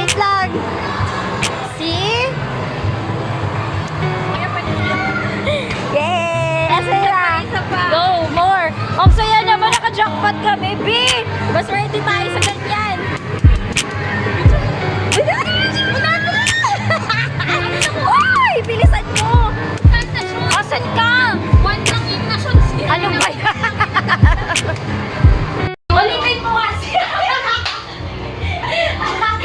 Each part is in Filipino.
wait lang. See? Yay! Asaya! Go, more! Ang saya naman, naka-jackpot kami, B! Mas ready tayo sa ganyan. Uy! Bilisan mo! Asan ka? One lang yung nations niya. Ano ba yan? Ulitin mo kasi.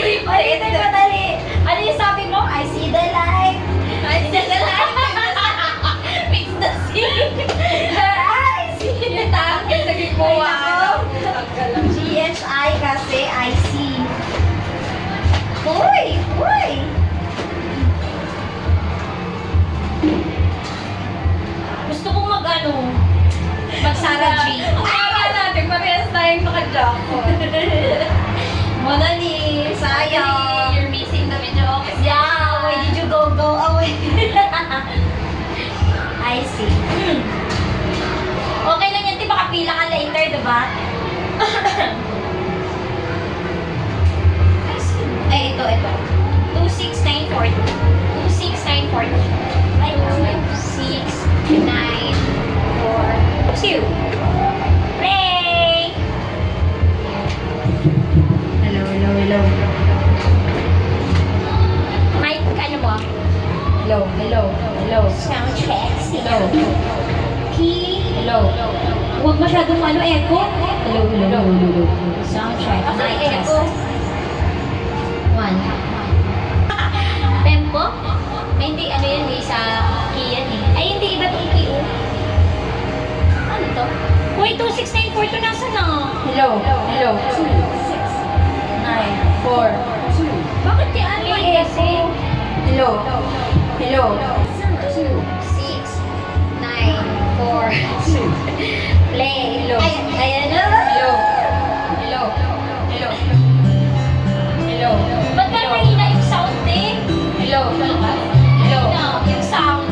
Ulitin mo, dali. Ano yung sabi mo? I see the light. I see the light. It's the sea. I see. Yung tangin, naging buwa. GHI kasi I see. Uy! Uy! Gusto kong mag-Sara G. Para natin, parehas tayong naka-jackpot. Mona Lee, sayang. You're missing the video. Yeah, why did you go away? I see. Okay lang yan, di ba kapila ka later, diba? I see. Ay, ito. 26940. 26940. Ay, 26942. Play! Hello. Mike, ano mo? Hello. Sound check. Hello. Key. Hello. Huwag masyadong echo. Hello. Sound check. Okay, Mic echo. test. 1. Tempo? Ay, hindi, yan sa key yan eh. Ay, hindi, iba itong key oh. Ano to? Uy, 26942 nasa na? Hello. 9, 4. Bakit kaya ano yan kasi? Hello. 2, 6, 9, 4. Play. Hello. Ayan na. Hello. Ba't ba mahina yung sound eh? Hello. Mahina yung sound.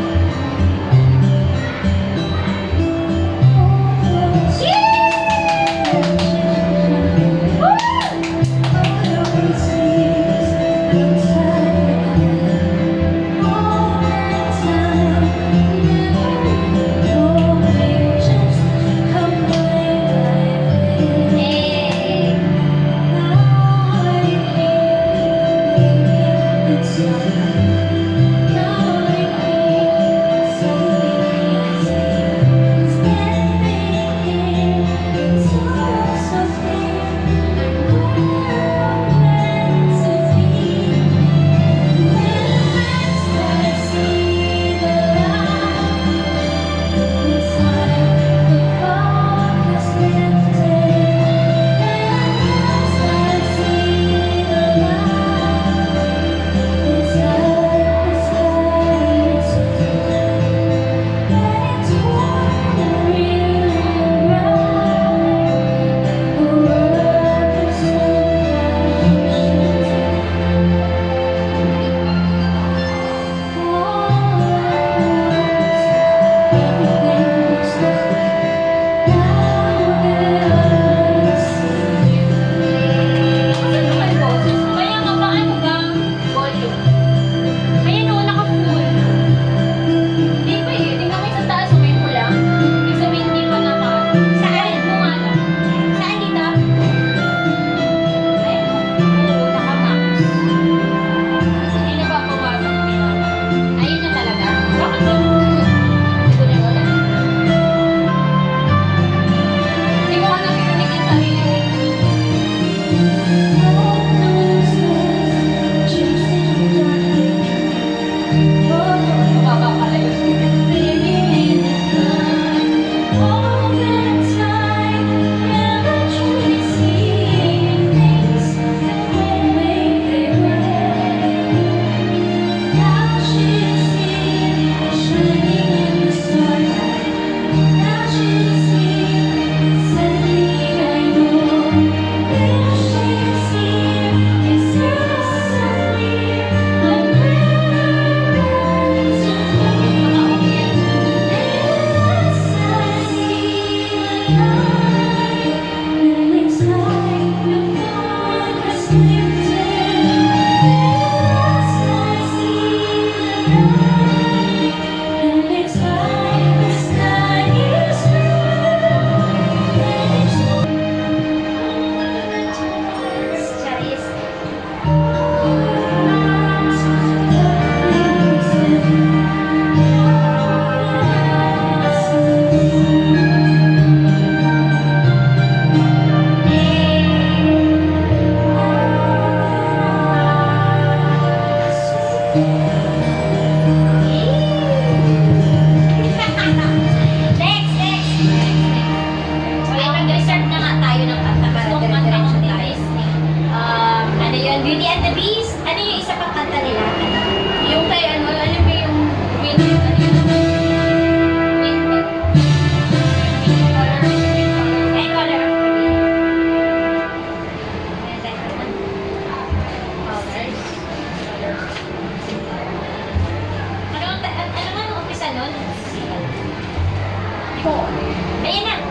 Ayan na.